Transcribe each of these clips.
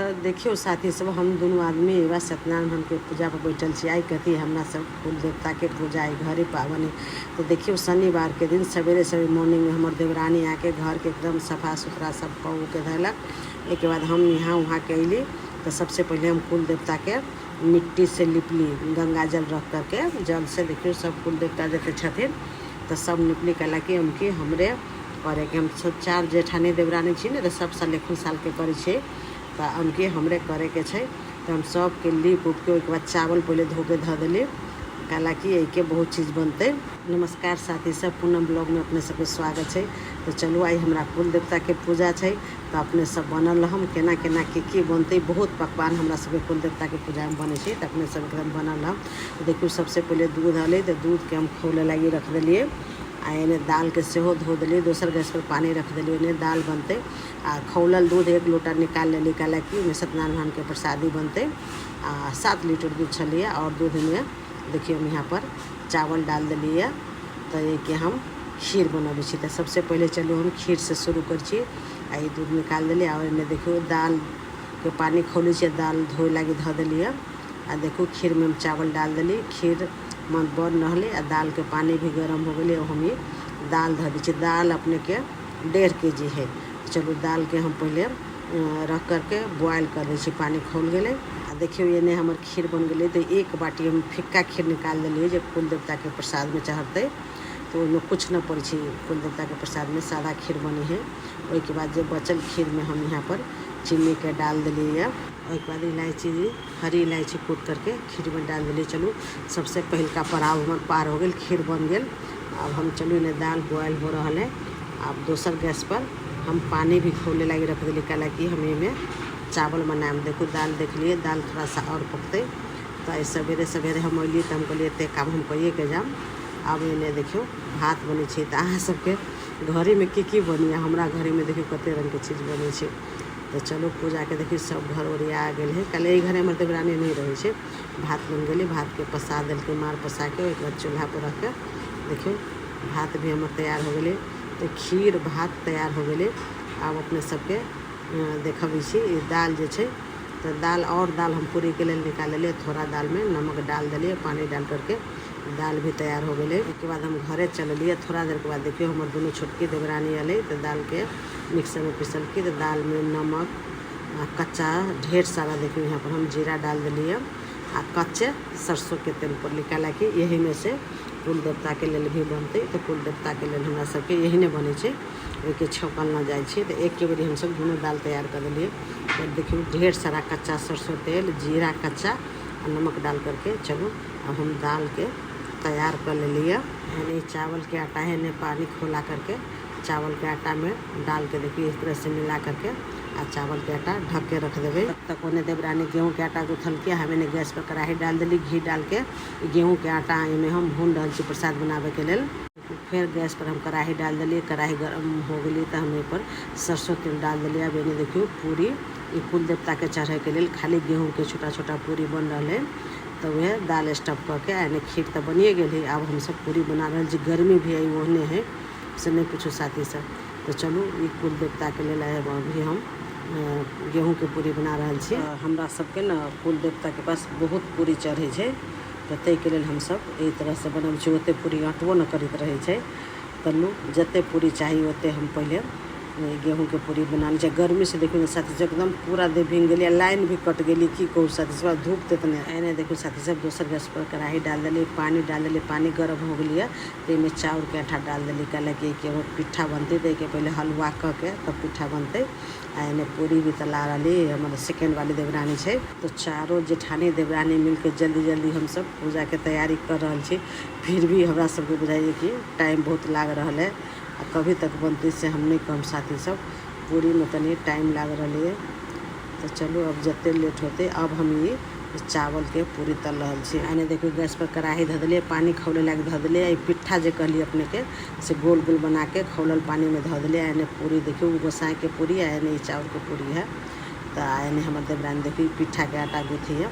तो देखियो साथी सब हम दोनों आदमी एवं सत्यनारायण भगवान के पूजा पर बैठल छी। आई कथी हमरा सब कुल देवता के पूजा है घरे पावन है। तो देखियो शनिवार के दिन सवेरे सवेरे मॉर्निंग में हमारे देवरानी आके घर के एकदम सफा सुथरा सब कौ के धैलक। एक बाद हम यहाँ वहाँ के अली तो सबसे पहले हम कुल देवता के मिट्टी से लिपली, गंगा जल रख करके जल से देखियो सब कुल देवता जते छथिन तो सब निपली कला कि उनकी हमरे करे के हम सब 4 जेठानी देवरानी छी ने तो सब साल एक साल के करे छे तो उनके हमरे करे के छे। तो हम सब के लीप उप के एक बाद चावल पहले धो के धो दिली कला कि एक बहुत चीज़ बनते। नमस्कार साथी सब, पूनम ब्लॉग में अपने सबके स्वागत है। तो चलो आई हमरा कुल देवता के पूजा है तो अपने सब बनल हम केना केना की बनते। बहुत पकवान हमरा सबके कुल देवता के पूजा में बने छे तो अपने सब एकदम बनल हम। तो देखियो सबसे पहले दूध हले तो दूध के हम खौले लगी रख दिलिए आ इन्हें दाल के सेहो धो दिलिए। दोसर गैस पर पानी रख दिलिए, इन्हें दाल बनते आ खौलल दूध 1 लोटा निकाल लेली काला कि में सत्यनारायण भगवान के प्रसादी बनते। 7 लीटर दूध छलिए और दूध में देखिए हम यहाँ पर चावल डाल दिलिए तो ये कि हम खीर बनबे छी। तो सबसे पहले चलो हम खीर से शुरू कर छी। आ ये दूध निकाल दिलिए और इन्हें देखियो दाल के पानी खौले छी, दाल धोए लगी धो दिलिए आ देखो खीर में हम चावल डाल दिली। खीर मन बन रहले आ दाल के पानी भी गर्म हो गए। हम ये दाल धो दी। दाल अपने के 1.5 kg है। चलो दाल के हम पहले रख करके बॉयल कर दी, पानी खौल गए। आ देखियो ये ने हमार खीर बन गए। तो 1 बाटी हम फिक्का खीर निकाल दिलिए जो कुल देवता के प्रसाद में चढ़ते तो उनमें कुछ न पड़े। कुल देवता के प्रसाद में सादा खीर बनी है। उसके बाद जो बचल खीर में हम यहाँ पर चीनी के डाल दिलिए। उसके बाद इलायची, हरी इलायची कूट करके खीर में डाल दिलिए। चलो सबसे पहल का पड़ाव हमार पार हो गए, खीर बन गए। अब हम चलो इन्हें दाल बॉयल हो रहा है। अब दोसर गैस पर हम पानी भी खोले लगे रख दिली कला कि हम में चावल बनाए। देखो दाल देख लिए, दाल थोड़ा सा और पकते तो सवेरे सवेरे हम अलिए तो हम कहलिए एते काम हम कहिए के जाम। अब इन्हें देखियो भात बने छे। तो अहाँ सबके घरे में की बनी, हमरा घरे में देखियो कते रंग के चीज़ बने छे। तो चलो पूजा के देखिए सब घर ओरिया आ गए है। कल यही घरे हमारे देवरानी नहीं रहे छे। भात बन गए, भात के पसा दिल के मार पसा के एक बार चूल्हा पर रख के देखियो भात भी हमारे तैयार हो गए। तो खीर भात तैयार हो गए। अब अपने सबके देखबी छी दाल जे छे तो दाल और दाल हम पूरी के लिए निकाल लिए। थोड़ा दाल में नमक डाल दिलिए, पानी डाल करके दाल भी तैयार हो गए। उसके बाद हम घरे चल लिए। थोड़ा देर के बाद देखियो हमारे दोनों छोटकी देवरानी अले तो दाल के मिक्सर में पीसल की तो दाल में नमक कच्चा ढेर सारा देखियो यहाँ पर हम जीरा डाल दिलिए आ कच्चे सरसों के तेल पर निकाला कि यही में से कुल देवता के लिए भी बनते। तो कुल देवता के लिए हमरा सबके यही ने बने छे, ओके छौकल न जाए छे। तो एक के बारी हम सब दोनों दाल तैयार कर दिलिए। तो देखियो ढेर सारा कच्चा सरसों तेल, जीरा कच्चा और नमक डाल करके चलो अब हम दाल के तैयार कर लिए। यानी चावल के आटा है ने पानी खोला करके चावल के आटा में डाल के देखिए इस तरह से मिला करके आ चावल के आटा ढक के रख देवे। तब तक उन्हें देवरानी गेहूँ के आटा गुथल के हमें गैस पर कढ़ाई डाल दिली, घी डाल के गेहूँ के आटा में हम भून डाल छी प्रसाद बनावे के लेल। फिर गैस पर हम कढ़ाई डाल दिलिए, कढ़ाई गर्म हो गई तो हम पर सरसों तेल डाल दिलिए। अब इन्हें देखियो पूरी कुल देवता के चढ़े के लिए खाली गेहूँ के छोटा छोटा पूरी बन रहा है। तो वह दाल स्टफ करके यानी खीर तो बनिए गई। अब हम सब पूरी बना रहे जी, गर्मी भी आई ओहने है से नहीं पूछो साथी सब। तो चलो ये कुल देवता के लिए अभी हम गेहूँ के पूरी बना रहे छी। हमरा सबके न कुल देवता के पास बहुत पूरी चढ़े छे तो तै के लेल हम सब एही तरह से बनब छी। ओते पूरी अटबो न करैत रहे छे। तल्लू जते पूरी चाहिए ओते हम पहले गेहूँ के पूरी बना ली। गर्मी से देखियो साथी सब एकदम पूरा दे भींग गई, लाइन भी कट गई की कहूँ साथी सब। धूप तेतने एने देखो साथी सब दोसर गैस पर कढ़ाई डाल दिली, पानी डाल दिली, पानी गर्म हो गई तो में चाउर के आटा डाल दिली कल कि पिट्ठा बनते तो के पहले हलवा क के तब पिट्ठा बनते। आ एने पूरी भी तला रही हमारे सेकेंड वाली देवरानी है। तो चारों जेठानी देवरानी मिलकर जल्दी जल्दी हम सब पूजा के तैयारी कर रहे छी। फिर भी हमरा सबके बुझाइए कि टाइम बहुत लाग रहा है। कभी तक बनती से हम नहीं कम साथी सब पूरी में तनी टाइम लाग रही है। तो चलो अब जते लेट होते अब हम ये चावल के पूरी तल रहा छी। आने देखियो गैस पर कढ़ाई धो दिलिए, पानी खौले लगे धो दिलिए। पिट्ठा जो कहली अपने के से गोल गोल बना के खौलल पानी में धो दिलिए। आने पूरी देखियो गोसाई के पूरी आने चावल के पूरी है। तो आने हमारे देवरानी देखिए पिट्ठा के आटा गूथी है।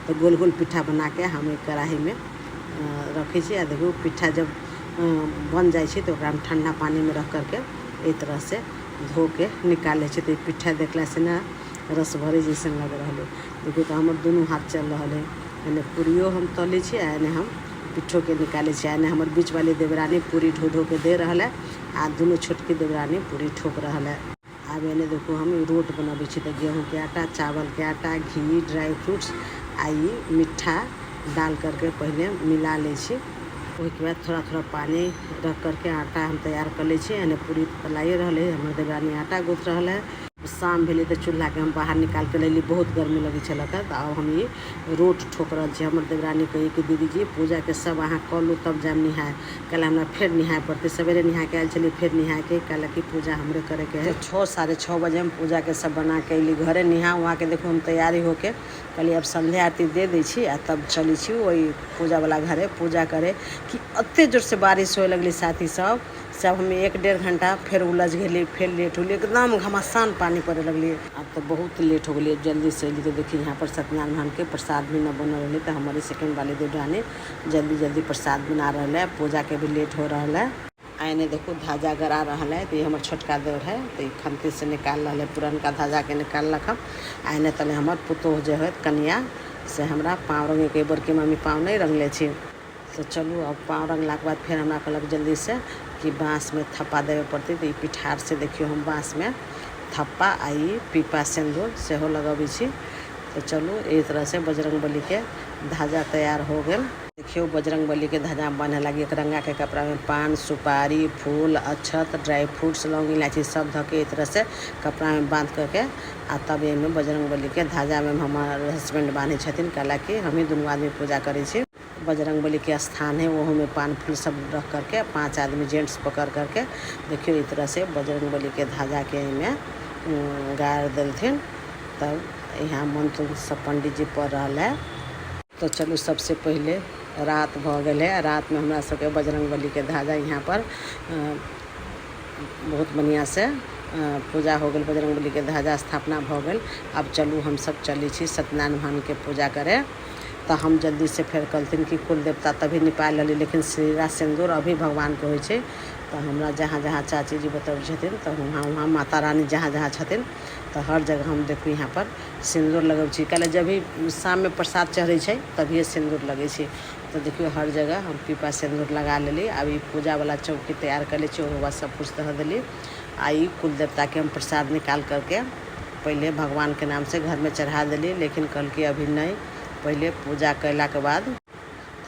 तो गोल गोल पिट्ठा बना के हम कढ़ाई में रखे छी। देखियो पिट्ठा जब बन जाए तो हम ठंडा पानी में रख करके इस तरह से धो के निकाले। तो पिट्ठा देखला से ना रस भरे जैसे लग रहा है। देखिए तो हमारे दोनों हाथ चल रहा है। एने पूरियो हम तले छी, एने हम पिट्ठो के निकाले छी। एने हमारे बीच वाली देवरानी पूरी ढो ढो के दे रहा है, आ दोनों छोटकी देवरानी पूरी ठोक रहा है। अब एने देखो हम रोट बनाबे छी। तो गेहूँ के आटा, चावल के आटा, घी, ड्राई फ्रूट्स आई मीठा डाल करके पहले मिला ले छी। उसके बाद थोड़ा थोड़ा पानी रख करके आटा हम तैयार कर ले छी। एने पूरी तलाइए रहा है, हमारे देवरानी आटा गूँथ रहा है। शाम भेले तो चूल्हा के हम बाहर निकाल के लेली, बहुत गर्मी लगे छलक। तो अब हम ये रोट ठोक रहा छी। हमारे देवरानी कही कि दीदी जी पूजा के सब अहाँ कऽ लू तब जाम निहाय। कल हमरा फिर निहाय पड़ते, सवेरे निहा के आयल चली, फिर निहाय के कल कि पूजा हमरे करे के है। तो 6 साढ़े 6 बजे हम पूजा के सब बना के अली घरे। निहा वहाँ के देखो हम तैयारी होके कहली अब संध्या आरती दे दी छी आ तब चली छी वही पूजा वाला घरे पूजा करे। कि अत्ते जोर से बारिश होए लगली, साथी सब हम 1-1.5 घंटा फिर उलझ गए, फिर लेट होली, एकदम घमासान पानी पड़े लगली। अब तो बहुत लेट हो गई, जल्दी से अली। तो देखिए यहाँ पर सत्यनारायण भगवान के प्रसाद भी न बन रही। तो हमारे सेकंड वाली देवरानी जल्दी जल्दी प्रसाद बना रहा है, पूजा के भी लेट हो रहा है। आने देखो धाजा गड़ा रहा है। तो ये हमारे छोटका देवर है, तो ये खंती से निकाल रहा है, पुरनका धाजा के निकाल रखब। आने तले हमार पुतोह जो है कन्या से हमरा पाँव रंगे के बड़की मम्मी पाँव नहीं रंगले छी। तो चलू अब पाँव रंगला के बाद फिर हमरा कहलक जल्दी से कि बाँस में थप्पा देवे पड़ती। तो ये पिठार से देखियो हम बाँस में थप्पा आई पीपा सिंदूर से हो लगबी छी। तो चलू एक तरह से बजरंगबली के धाजा तैयार हो गए। देखियो बजरंगबली के धाजा बने लगी। एक रंगा के कपड़ा में पान, सुपारी, फूल, अक्षत, ड्राई फ्रूट्स, लौंग, इलायची सब धके एक तरह से कपड़ा में बांध करके आ तब एमें बजरंगबली के धाजा में हमारे हस्बैंड बांधे छथिन। कहला कि हम ही दोनों आदमी पूजा करे छी। बजरंगबली के स्थान है, वो में पान फूल सब रख करके 5 आदमी जेंट्स पकड़ करके देखियो इस तरह से बजरंगबली के धाजा के में गाड़ देलथिन। तब यहाँ मंत्र सब पंडित जी पढ़ रहा है। तो चलू सबसे पहले रात भ गए है। रात में हमरा सबके बजरंगबली के धाजा यहाँ पर बहुत बढ़िया से पूजा हो गई। बजरंगबली के धाजा स्थापना भ गई। अब चलू हम सब चली छी सत्यनारायण भगवान के पूजा करे। तो हम जल्दी से फिर कहलथिन कि कुल देवता तभी निपाल ली, लेकिन श्रीरा सिंदूर अभी भगवान के होय। तो हमरा जहाँ जहाँ चाची जी बतबै छथिन तो वहाँ माता रानी जहाँ जहाँ छथिन तो हर जगह हम देखू यहाँ पर सिंदूर लगबै छी। कहले जब भी शाम में प्रसाद चढ़ै छै तभिए सिंदूर लगै छै। तो देखियो हर जगह हम पीपा सिंदूर लगा लेली। अब ये पूजा वाला चौकी तैयार कर ले ओहो सब कुछ दे दिली। आई कुल देवता के हम प्रसाद निकाल करके पहले भगवान के नाम से घर में चढ़ा दिली। लेकिन कल की अभी नहीं, पहले पूजा कैला के बाद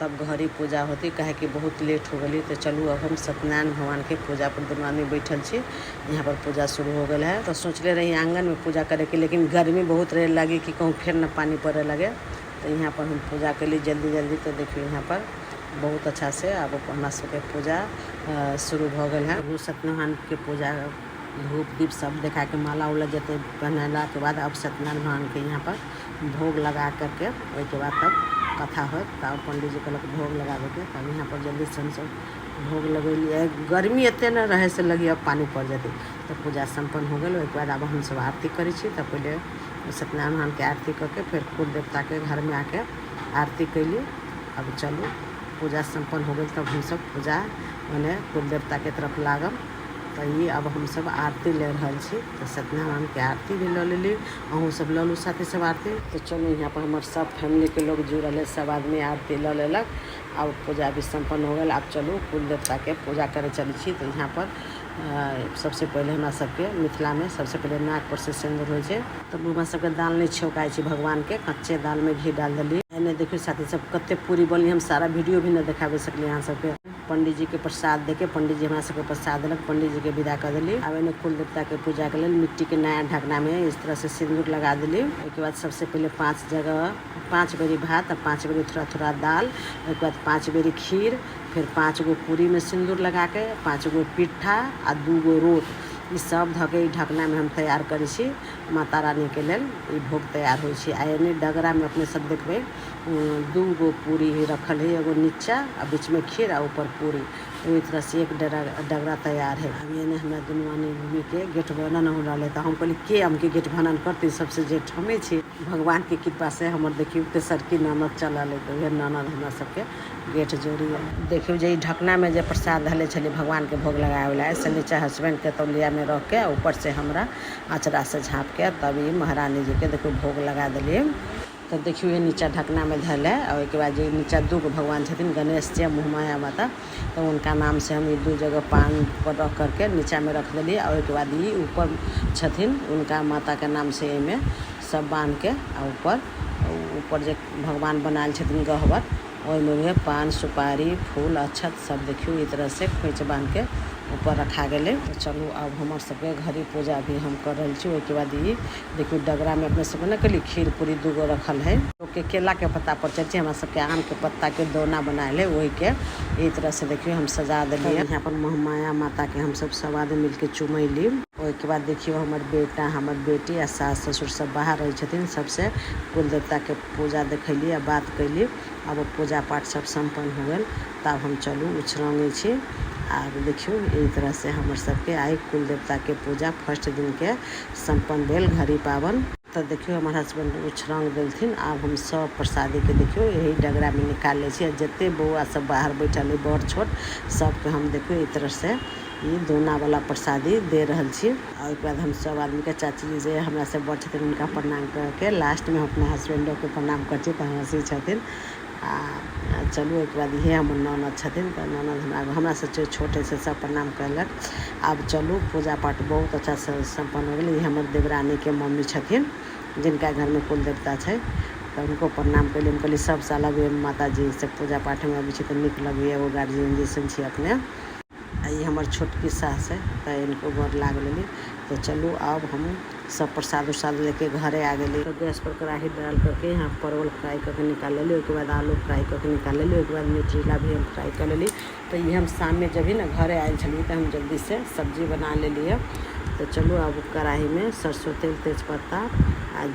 तब घर ही पूजा होती, कहे कि बहुत लेट हो गई। तो चलू अब हम सत्यनारायण भगवान के पूजा पर दोनों आदमी बैठल छी। यहाँ पर पूजा शुरू हो गई है। तो सोचले रही आंगन में पूजा करे के, लेकिन गर्मी बहुत रहे लगी कि कहूँ फिर न पानी पड़े लगे। तो यहाँ पर हम पूजा कैली जल्दी जल्दी। तो देखिए यहाँ पर बहुत अच्छा से अब हमारा सबके पूजा शुरू हो गई है। सत्यनारायण के पूजा धूप दीप सब देखा के माला उला जते पहनला के बाद अब सत्यनारायण भगवान के यहाँ पर भोग लगा करके उसके बाद तब कथा हो। तब पंडित जी कहलक भोग लगाबे के। तब यहाँ पर जल्दी से हम सब भोग लगेलिए। गर्मी एते न रहे से लगी अब पानी पड़ जाती। तो पूजा संपन्न हो गई। उसके बाद अब हम सब आरती करी छी। तब पहले सत्यनारायण भगवान के आरती करके फिर कुल देवता के घर में आके आरती कैली। अब चलू पूजा संपन्न हो गई। तब हम सब पूजा मैंने कुल देवता के तरफ लागब। तो ये अब हम सब आरती ले रहा छी। तो सत्यनारायण के आरती भी ले लेली, अहूँ सब ललू साथी सब आरती। तो चलो यहाँ पर हमारे सब फैमिली के लोग जुड़ल है, सब आदमी आरती ले लेलक। अब पूजा भी संपन्न हो गई। अब चलू कुल देवता के पूजा करे चली छी। तो यहाँ पर सबसे पहले हमरा सबके मिथिला में सबसे पहले नाक पर से सिंदूर हो जाए। तब हमरा सबके दाल नहीं छौकाई छी भगवान के, कच्चे दाल में घी डाल दिली। एने देखियो साथी सब कते पूरी बनली, हम सारा वीडियो भी न दिखावे सकली यहाँ सबके। पंडित जी के प्रसाद देके पंडित जी हमरा सबके प्रसाद दिलक, पंडित जी के विदा कर दिली। अब एने कुल देवता के पूजा के लिए मिट्टी के नया ढकना में इस तरह से सिंदूर लगा दिली। उसके बाद सबसे पहले 5 जगह 5 बेरी भात, 5 बेरी थोड़ा थोड़ा दाल, उसके बाद 5 बेरी खीर, फिर 5 गो पूरी में सिंदूर लगा के, 5 गो पिट्ठा आ 2 गो रोट, ये सब धके ढकना में हम तैयार करी छी माता रानी के लेल। ये भोग तैयार हो। एने डगरा में अपने सब देखबे 2 गो पूरी रखल है, एगो नीचा आ बीच में खीर आ ऊपर पूरी। वही तरह से एक डगरा तैयार है। अब ये ने हमरा दुनवानी घूमी के गेट बनन हो रहा तो हम कहली के हमके गेट बनन करती, सबसे जेठ हमें छी। भगवान के कृपा से हमर देखियो तेसर की ननद चलल है, तो ये ननद हमरा सबके गेट जोड़ी है। देखियो जे ढकना में जे प्रसाद धले छली भगवान के भोग लगाए वाला है से नीचे हस्बैंड के तौलिया में रख के ऊपर से हमरा आचरा से झाँप के तब ये महारानी जी के देखियो भोग लगा दिलिए। तो देखियो ये नीचा ढकना में धल है और एक बाद ये नीचा दो भगवान छथिन, गणेश जी मोहमाया माता, तो उनका नाम से हम ये दो जगह पान पर रख करके नीचा में रख दिलिए। और एक बाद ये ऊपर छथिन उनका माता के नाम से में सब बांध के और ऊपर जो भगवान बनाल छथिन गहवर ओहि में पान सुपारी फूल अक्षत सब देखियो इस तरह से खोइच बांध के ऊपर रखा गए। तो चलू अब हमार सबके घरी पूजा भी हम कर रही छी। उसके बाद ये देखियो डगरा में अपने सब न कली खीर पूरी दूगो रखल है, के केला के पत्ता पर चलती हमारा सबके आम के पत्ता के दोना बनाए वही के इस तरह से देखियो हम सजा दिलिए। यहाँ पर महामाया माता के हम सब आदमी मिल के चुमैली। उसके बाद देखियो हमार बेटा हमार बेटी आ सास ससुर सब बाहर रही छथिन, सबसे कुल देवता के पूजा देखली आ बात कैली। अब पूजा पाठ सब संपन्न हो गए तब हम चलू उछरंगे छी। आब देखियो इस तरह से हमर सबके आई कुल देवता के पूजा फर्स्ट दिन के संपन्न भेल घड़ी पावन। तो देखियो हमार हस्बैंड उछरंग देलथिन। आब हम सब प्रसादी के देखियो यही डगरा में निकाल ले छी। जते बउआ सब बाहर बैठल है बड़ छोट सबके हम देखियो इस तरह से ये दोना वाला प्रसादी दे रहल छी। और एक बाद हम सब आदमी के चाची जी जे हमरा से बड़ छथिन उनका प्रणाम करके लास्ट में अपने हस्बैंडो के प्रणाम कर छी तो हंसी छथिन। चलू एक बाद ये हमर ननद छथिन तो ननद हमरा से छोटे से सब प्रणाम कयलक। अब चलू पूजा पाठ बहुत अच्छा से संपन्न हो गई। ये हमर देवरानी के मम्मी छथिन जिनका घर में कुल देवता है तो उनको प्रणाम कैली। हम कहली सब साल अभी माता जी से पूजा पाठ में अभी तो निक लगे एगो गार्जियन जैसन छी अपने। ये हमार छोटकी सास है तो इनको गोर लाग लेली। तो चलू अब हम सब प्रसाद उरसाद लेके घरे आ गए। तो गैस पर कढ़ाई डाल करके यहाँ परवल फ्राई करके निकाल लेली। उसके बाद आलू फ्राई करके निकाल लेली। उसके बाद न्यूट्रीला भी हम फ्राई कर लेली। तो ये हम शाम में जब भी ना घरे आए छली तो हम जल्दी से सब्जी बना लेली। तो चलो अब कढ़ाई में सरसों तेल तेज़पत्ता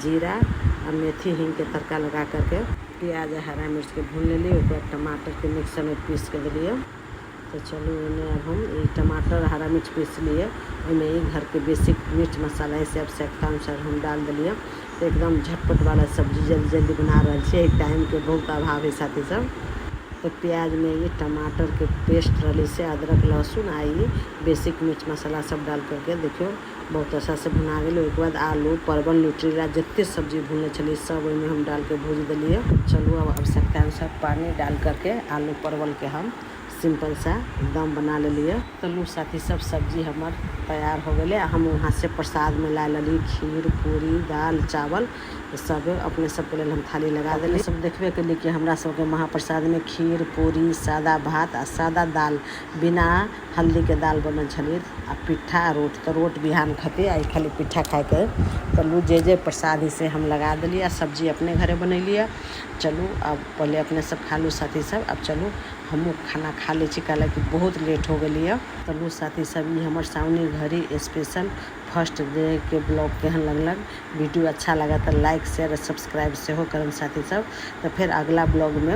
जीरा और मेथी हींग के तड़का लगा करके प्याज हरा मिर्च के भून लेली। उसके बाद टमाटर के मिक्सर में पीस के दिलिए। तो चलो इन्हें अब हम ये टमाटर हरा मिर्च पीस लिए इनमें ये घर के बेसिक मिर्च मसाला है से आवश्यकता अनुसार हम डाल दिलिए। तो एकदम झटपट वाला सब्जी जल्दी जल्दी बना रहे छे, टाइम के बहुत अभाव है साथी सब। तो प्याज में ये टमाटर के पेस्ट रही से अदरक लहसुन आई बेसिक मिर्च मसाला सब डाल करके देखियो बहुत अच्छा से भुना गए। उसके बाद आलू परवल न्यूट्रीला जितने सब्जी भूनने चलिए सब में हम डाल के भूज दिलिए। चलो अब आवश्यकता अनुसार पानी डाल करके आलू परवल के हम सिंपल सा एकदम बना लिए। तो लो साथी सब सब्जी हमार तैयार हो गए। हम वहाँ से प्रसाद में ला ली खीर पूरी दाल चावल सब अपने सबके लिए हम थाली लगा दिली। सब देखबे के लिए कि हमरा सबके महाप्रसाद में खीर पूरी सादा भात आ सादा दाल बिना हल्दी के दाल बनल छलिए आ पिट्ठा रोट। तो रोट बिहान खते आई खाली पिट्ठा खाए के। तो लू जे प्रसादी से हम लगा दिली आ सब्जी अपने घरे बनैलिए। चलू अब पहले अपने सब खा लू साथी सब। अब चलू हमू खाना खा ले काला कि बहुत लेट हो गई है। तो लू साथी सब ये हमारे सामने घरी स्पेशल फर्स्ट डे के ब्लॉग केहन लगलक। वीडियो अच्छा लगा तो लाइक शेयर और सब्सक्राइब से हो करम साथी सब। तो फिर अगला ब्लॉग में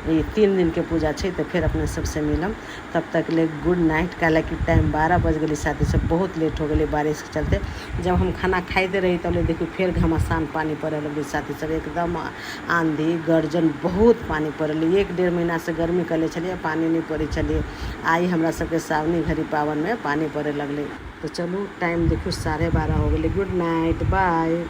ये 3 दिन के पूजा है तो फिर अपने सबसे मिलम। तब तक ले गुड नाइट। काला कि टाइम 12 बज गई साथी सब, बहुत लेट हो गई बारिश के चलते। जब हम खाना खाते रही तो देखिए फिर घमासान पानी पड़े लगी साथी सब, एकदम आंधी गर्जन बहुत पानी पड़े। 1-1.5 महीना से गर्मी कर चलिए पानी नहीं पड़ी चलिए। आई हमरा सबके सावनी घड़ी पावन में पानी पड़े लगले। तो चलो टाइम देखो 12:30 हो गए। Good night bye.